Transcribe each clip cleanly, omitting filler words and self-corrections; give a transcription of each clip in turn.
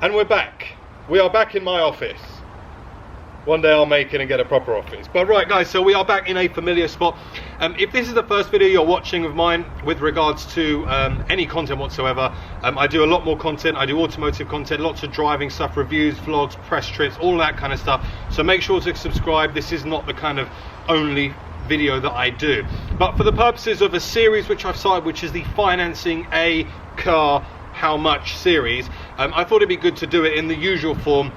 And we're back. We are back in my office. One day I'll make it and get a proper office. But right guys, so we are back in a familiar spot. If this is the first video you're watching of mine with regards to any content whatsoever, I do a lot more content. I do automotive content, lots of driving stuff, reviews, vlogs, press trips, all that kind of stuff. So make sure to subscribe. This is not the kind of only video that I do. But for the purposes of a series which I've started, which is the Financing a Car How Much series, I thought it'd be good to do it in the usual form.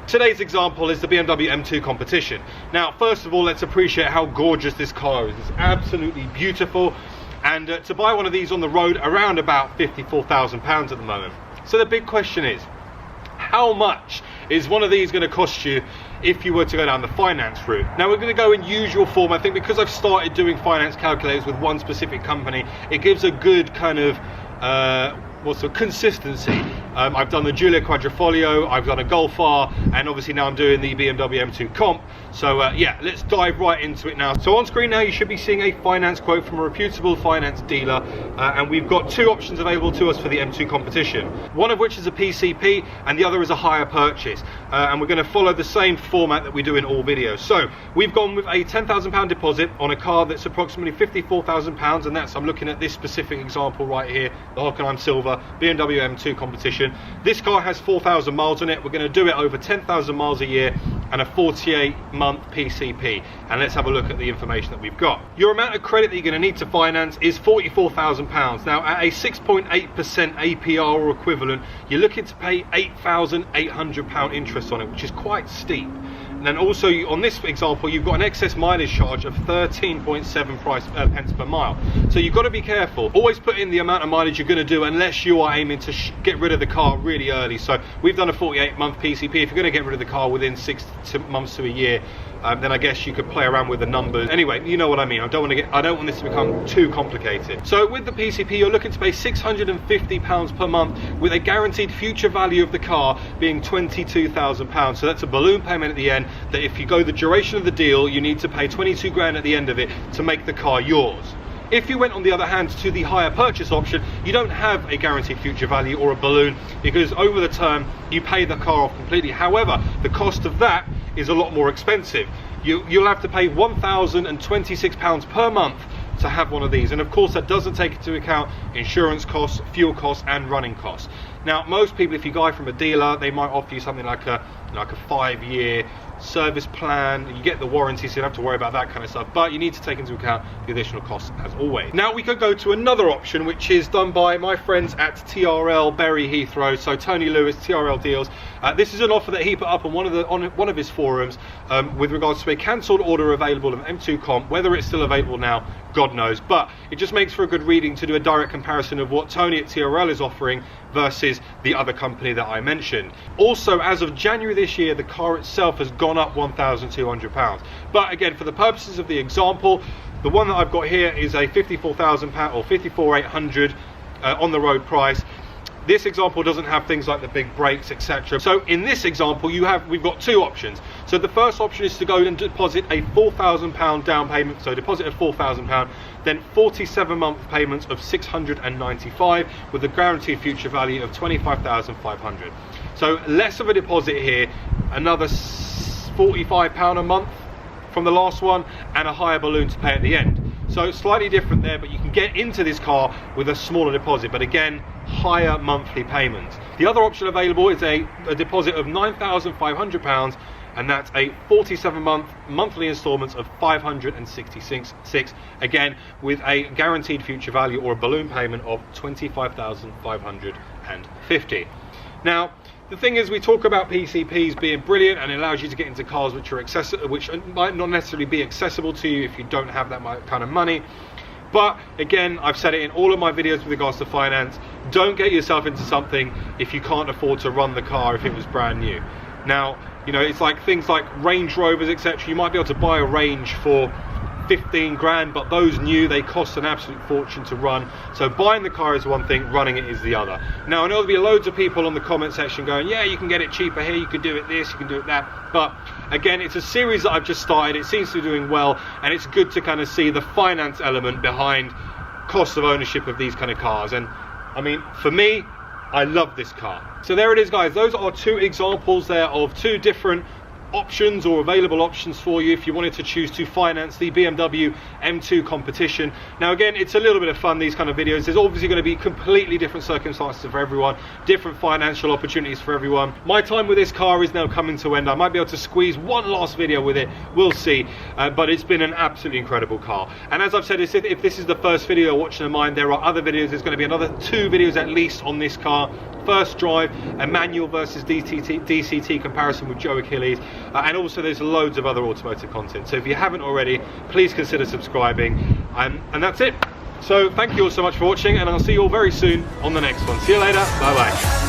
Today's example is the BMW M2 Competition. Now, first of all, let's appreciate how gorgeous this car is. It's absolutely beautiful, and to buy one of these on the road, around about £54,000 at the moment. So the big question is, how much is one of these going to cost you if you were to go down the finance route? Now, we're going to go in usual form. I think because I've started doing finance calculators with one specific company, it gives a good kind of consistency. I've done the Giulia Quadrifoglio, I've done a Golf R, and obviously now I'm doing the BMW M2 Comp. So yeah, let's dive right into it now. So on screen now you should be seeing a finance quote from a reputable finance dealer, and we've got two options available to us for the M2 Competition. One of which is a PCP and the other is a hire purchase, and we're going to follow the same format that we do in all videos. So we've gone with a £10,000 deposit on a car that's approximately £54,000, and that's, I'm looking at this specific example right here, the Hockenheim Silver BMW M2 Competition. This car has 4,000 miles on it. We're going to do it over 10,000 miles a year and a 48-month PCP. And let's have a look at the information that we've got. Your amount of credit that you're going to need to finance is £44,000. Now, at a 6.8% APR or equivalent, you're looking to pay £8,800 interest on it, which is quite steep. And then also on this example, you've got an excess mileage charge of 13.7 pence per mile. So you've got to be careful. Always put in the amount of mileage you're going to do unless you are aiming to get rid of the car really early. So we've done a 48-month PCP. If you're going to get rid of the car within 6 months to a year, then I guess you could play around with the numbers. Anyway, you know what I mean. I don't want this to become too complicated. So with the PCP, you're looking to pay £650 per month, with a guaranteed future value of the car being £22,000. So that's a balloon payment at the end, that if you go the duration of the deal, you need to pay 22 grand at the end of it to make the car yours. If you went, on the other hand, to the hire purchase option, you don't have a guaranteed future value or a balloon, because over the term you pay the car off completely. However, the cost of that is a lot more expensive. You'll have to pay £1,026 per month to have one of these, and of course that doesn't take into account insurance costs, fuel costs, and running costs. Now, most people, if you buy from a dealer, they might offer you something like a 5-year service plan. You get the warranty, so you don't have to worry about that kind of stuff, but you need to take into account the additional costs as always. Now we could go to another option, which is done by my friends at TRL Bury Heathrow, so Tony Lewis, TRL Deals. This is an offer that he put up on one of his forums with regards to a cancelled order available of M2 Comp. Whether it's still available now, God knows, but it just makes for a good reading to do a direct comparison of what Tony at TRL is offering versus the other company that I mentioned. Also, as of January this year, the car itself has gone up £1,200. But again, for the purposes of the example, the one that I've got here is a £54,000 or £54,800 on the road price. This example doesn't have things like the big brakes, etc. So in this example, we've got two options. So the first option is to go and deposit a £4,000 down payment, so deposit of £4,000, then 47-month payments of £695 with a guaranteed future value of £25,500. So less of a deposit here, another £45 a month from the last one, and a higher balloon to pay at the end. So slightly different there, but you can get into this car with a smaller deposit, but again, higher monthly payments. The other option available is a deposit of £9,500, and that's a 47-month monthly installments of £566, again with a guaranteed future value or a balloon payment of £25,550. Now, the thing is, we talk about PCPs being brilliant and it allows you to get into cars which might not necessarily be accessible to you if you don't have that kind of money. But again, I've said it in all of my videos with regards to finance, don't get yourself into something if you can't afford to run the car if it was brand new. Now, you know, it's like things like Range Rovers, etc. You might be able to buy a Range for 15 grand, but those new, they cost an absolute fortune to run. So buying the car is one thing, running it is the other. Now I know there'll be loads of people on the comment section going, yeah, you can get it cheaper here, you can do it this, you can do it that. But again, it's a series that I've just started, it seems to be doing well, and it's good to kind of see the finance element behind cost of ownership of these kind of cars. And I mean, for me, I love this car. So there it is, guys. Those are 2 examples there of 2 different options or available options for you if you wanted to choose to finance the BMW M2 Competition. Now again, it's a little bit of fun, these kind of videos. There's obviously going to be completely different circumstances for everyone, different financial opportunities for everyone. My time with this car is now coming to an end. I might be able to squeeze one last video with it, we'll see, but it's been an absolutely incredible car. And as I've said, if this is the first video you're watching of mine, there are other videos. There's going to be another 2 videos at least on this car. First drive, a manual versus DCT comparison with Joe Achilles, and also there's loads of other automotive content. So if you haven't already, please consider subscribing, and that's it. So thank you all so much for watching, and I'll see you all very soon on the next one. See you later, bye bye.